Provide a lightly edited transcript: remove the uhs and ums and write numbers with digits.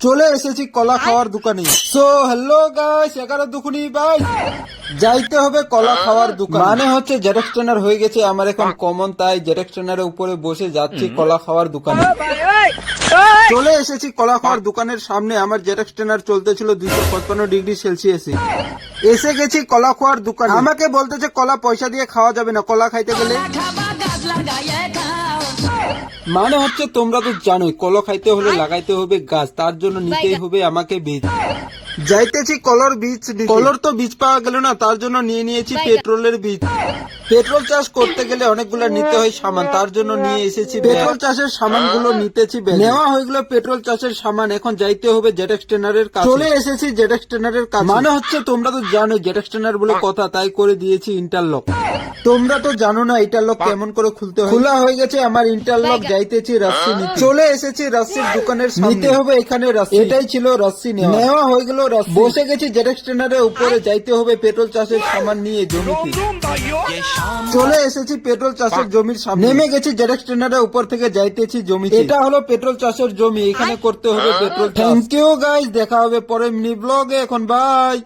চলে এসেছি কলা খাওয়ার দোকানে। সো হ্যালো গাইস, 11 দুকুনি ভাই যাইতে হবে কলা খাওয়ার দোকান। মানে হচ্ছে জেরক্স ট্রেনার হয়ে গেছে আমার এখন কমন, তাই জেরক্স ট্রেনারের উপরে বসে যাচ্ছি কলা খাওয়ার দোকানে। চলে এসেছি কলা খাওয়ার দোকানের সামনে। আমার জেরক্স ট্রেনার চলতেছিল 255°C। এসে গেছি কলা খাওয়ার দোকানে। আমাকে বলতেছে কলা পয়সা দিয়ে খাওয়া যাবে না, কলা খাইতে গেলে। মানে হচ্ছে তোমরা তো জানোই কলা খাইতে হলে লাগাইতে হবে গাছ, তার জন্য নিতেই হবে আমাকে বীজ। যাইতেছি কলার বীজ। কলার তো বীজ পাওয়া গেল না, তার জন্য নিয়ে নিয়েছি পেট্রোলের বীজ। পেট্রোল চাষ করতে গেলে অনেকগুলো নিতে হয় সামান, তার জন্য নিয়ে এসেছি পেট্রোল চাষের সামান গুলো নিতেছি। নেওয়া হয়ে গেল পেট্রোল চাষের সামান, এখন যাইতে হবে জেরক্স ট্রেনারের কাছে। চলে এসেছি জেরক্স ট্রেনারের কাছে। মানে হচ্ছে তোমরা তো জানো জেরক্স ট্রেনার বলে কথা, তাই করে দিয়েছি ইন্টারলক। তোমরা তো জানো না ইন্টারলক কেমন করে খুলতে হয়। খোলা হয়ে গেছে আমার ইন্টারলক, যাইতেছি রাস্সি নিতে। চলে এসেছি রাস্সির দোকানের সামনে। নিতে হবে এখানে রাস্সি, এটাই ছিল রাস্সি। নেওয়া হয়ে গেল রাস্সি। বসে গেছি জেরক্স ট্রেনারের উপরে, যাইতে হবে পেট্রোল চাষের সামান নিয়ে জমিতে। চলে এসেছি পেট্রোল চাষের জমির সামনে। নেমে গেছি জেরক্স ট্রেনারের উপর থেকে, যাইতেছি জমিতে। এটা হলো পেট্রোল চাষের জমি, এখানে করতে হবে পেট্রোল। থ্যাংক ইউ গাইস, দেখা হবে পরে মিনি ব্লগে। এখন বাই।